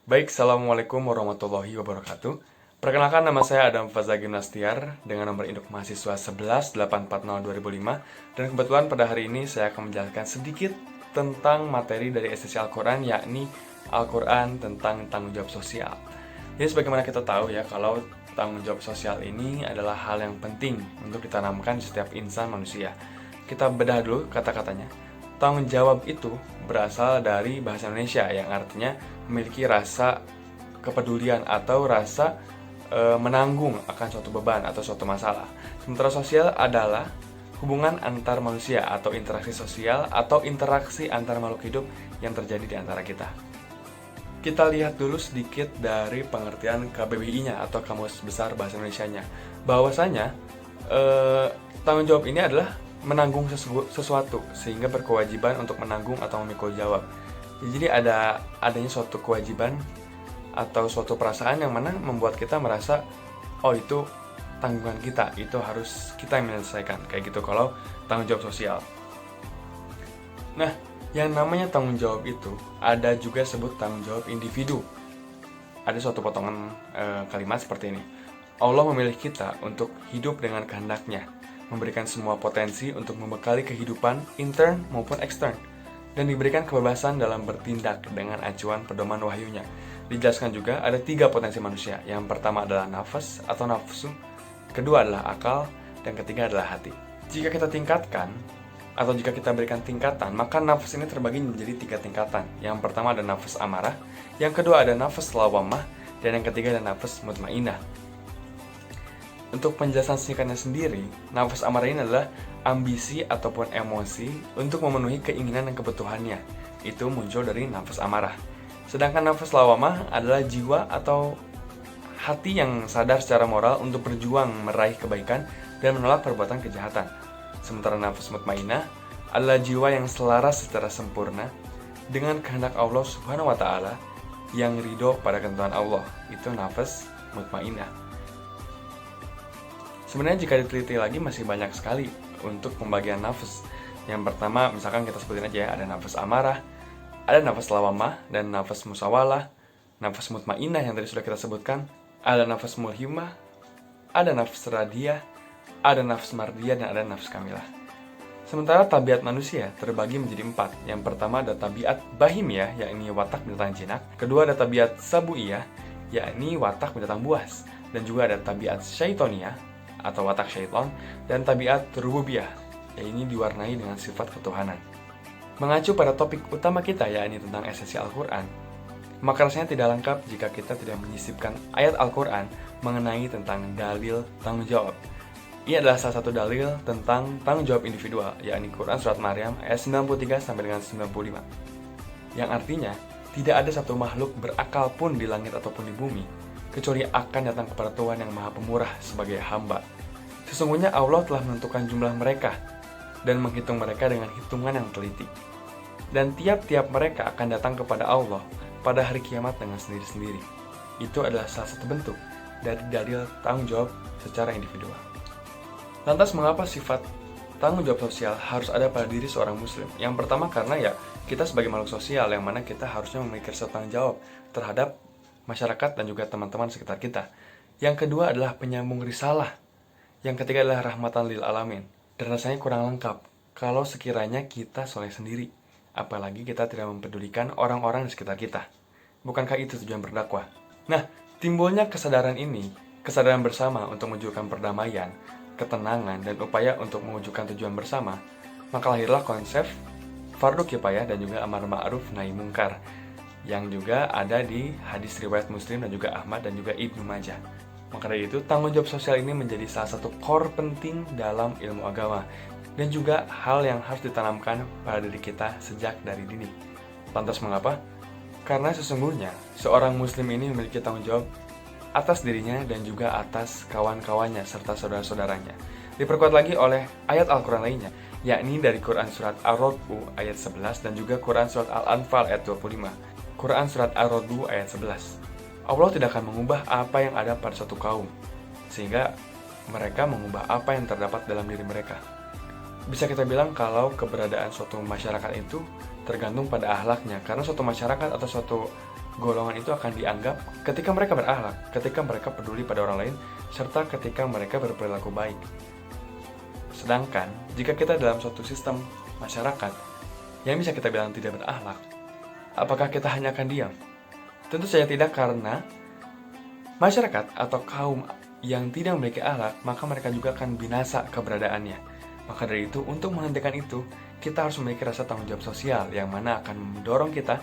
Baik, Assalamualaikum warahmatullahi wabarakatuh. Perkenalkan, nama saya Adam Faza Gimnastiar dengan nomor induk mahasiswa 11840205, dan kebetulan pada hari ini saya akan menjelaskan sedikit tentang materi dari esensi Al-Quran, yakni Al-Quran tentang tanggung jawab sosial. Jadi sebagaimana kita tahu ya, kalau tanggung jawab sosial ini adalah hal yang penting untuk ditanamkan di setiap insan manusia. Kita bedah dulu kata-katanya. Tanggung jawab itu berasal dari bahasa Indonesia yang artinya memiliki rasa kepedulian atau rasa menanggung akan suatu beban atau suatu masalah. Sementara sosial adalah hubungan antar manusia atau interaksi sosial atau interaksi antar makhluk hidup yang terjadi di antara kita. Kita lihat dulu sedikit dari pengertian KBBI-nya atau Kamus Besar Bahasa Indonesianya. Bahwasanya tanggung jawab ini adalah menanggung sesuatu sehingga berkewajiban untuk menanggung atau memikul jawab. Jadi adanya suatu kewajiban atau suatu perasaan yang mana membuat kita merasa oh itu tanggungan kita, itu harus kita yang menyelesaikan, kayak gitu kalau tanggung jawab sosial. Nah, yang namanya tanggung jawab itu ada juga sebut tanggung jawab individu. Ada suatu potongan kalimat seperti ini. Allah memilih kita untuk hidup dengan kehendaknya, memberikan semua potensi untuk membekali kehidupan intern maupun ekstern, dan diberikan kebebasan dalam bertindak dengan acuan pedoman wahyunya. Dijelaskan juga ada 3 potensi manusia. Yang pertama adalah nafas atau nafsu, kedua adalah akal, dan ketiga adalah hati. Jika kita tingkatkan atau jika kita berikan tingkatan, maka nafas ini terbagi menjadi 3 tingkatan. Yang pertama ada nafas amarah, yang kedua ada nafas lawamah, dan yang ketiga ada nafas mutmainah. Untuk penjelasan singkatnya sendiri, nafas amarah ini adalah ambisi ataupun emosi untuk memenuhi keinginan dan kebutuhannya. Itu muncul dari nafas amarah. Sedangkan nafas lawamah adalah jiwa atau hati yang sadar secara moral untuk berjuang meraih kebaikan dan menolak perbuatan kejahatan. Sementara nafas mutmainah adalah jiwa yang selaras secara sempurna dengan kehendak Allah Subhanahu wa taala yang ridho pada ketentuan Allah. Itu nafas mutmainah. Sebenarnya jika diteliti lagi masih banyak sekali untuk pembagian nafas. Yang pertama misalkan kita sebutin aja ya, ada nafas amarah, ada nafas lawamah, dan nafas musawalah, nafas mutmainah yang tadi sudah kita sebutkan, ada nafas mulhimah, ada nafas radiyah, ada nafas mardiyah, dan ada nafas kamilah. Sementara tabiat manusia terbagi menjadi 4. Yang pertama ada tabiat bahimiyah, yakni watak binatang jinak. Kedua ada tabiat sabuiyah, yakni watak binatang buas. Dan juga ada tabiat syaitoniyah, atau watak syaitan, dan tabiat rububiyah, yang ini diwarnai dengan sifat ketuhanan. Mengacu pada topik utama kita, yakni tentang esensi Al-Quran, maka rasanya tidak lengkap jika kita tidak menyisipkan ayat Al-Quran mengenai tentang dalil tanggung jawab. Ini adalah salah satu dalil tentang tanggung jawab individual, yakni Quran Surat Maryam ayat 93 sampai dengan 95. Yang artinya, tidak ada satu makhluk berakal pun di langit ataupun di bumi kecuali akan datang kepada Tuhan yang Maha Pemurah sebagai hamba. Sesungguhnya Allah telah menentukan jumlah mereka dan menghitung mereka dengan hitungan yang teliti. Dan tiap-tiap mereka akan datang kepada Allah pada hari kiamat dengan sendiri-sendiri. Itu adalah salah satu bentuk dari dalil tanggung jawab secara individual. Lantas mengapa sifat tanggung jawab sosial harus ada pada diri seorang muslim? Yang pertama karena ya kita sebagai makhluk sosial yang mana kita harusnya memiliki rasa tanggung jawab terhadap masyarakat dan juga teman-teman sekitar kita. Yang kedua adalah penyambung risalah. Yang ketiga adalah rahmatan lil alamin. Dan rasanya kurang lengkap kalau sekiranya kita soleh sendiri, apalagi kita tidak mempedulikan orang-orang di sekitar kita. Bukankah itu tujuan berdakwah? Nah, timbulnya kesadaran ini, kesadaran bersama untuk mewujudkan perdamaian, ketenangan, dan upaya untuk mewujudkan tujuan bersama, maka lahirlah konsep fardu kifayah dan juga amar ma'ruf nahi mungkar, yang juga ada di hadis riwayat Muslim dan juga Ahmad dan juga Ibnu Majah. Maka dari itu, tanggung jawab sosial ini menjadi salah satu core penting dalam ilmu agama dan juga hal yang harus ditanamkan pada diri kita sejak dari dini. Lantas mengapa? Karena sesungguhnya seorang muslim ini memiliki tanggung jawab atas dirinya dan juga atas kawan-kawannya serta saudara-saudaranya. Diperkuat lagi oleh ayat Al-Quran lainnya, yakni dari Quran Surat Ar-Ra'd ayat 11 dan juga Quran Surat Al-Anfal ayat 25. Quran Surat Ar-Ra'd ayat 11. Allah tidak akan mengubah apa yang ada pada suatu kaum, sehingga mereka mengubah apa yang terdapat dalam diri mereka. Bisa kita bilang kalau keberadaan suatu masyarakat itu tergantung pada akhlaknya, karena suatu masyarakat atau suatu golongan itu akan dianggap ketika mereka berakhlak, ketika mereka peduli pada orang lain, serta ketika mereka berperilaku baik. Sedangkan, jika kita dalam suatu sistem masyarakat yang bisa kita bilang tidak berakhlak, apakah kita hanya akan diam? Tentu saja tidak, karena masyarakat atau kaum yang tidak memiliki akhlak, maka mereka juga akan binasa keberadaannya. Maka dari itu, untuk menghentikan itu, kita harus memiliki rasa tanggung jawab sosial yang mana akan mendorong kita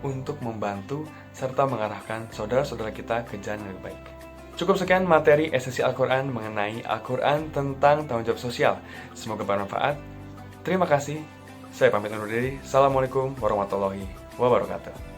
untuk membantu serta mengarahkan saudara-saudara kita ke jalan yang lebih baik. Cukup sekian materi esensi Al-Quran mengenai Al-Quran tentang tanggung jawab sosial. Semoga bermanfaat. Terima kasih. Saya pamit undur diri. Assalamualaikum warahmatullahi wabarakatuh.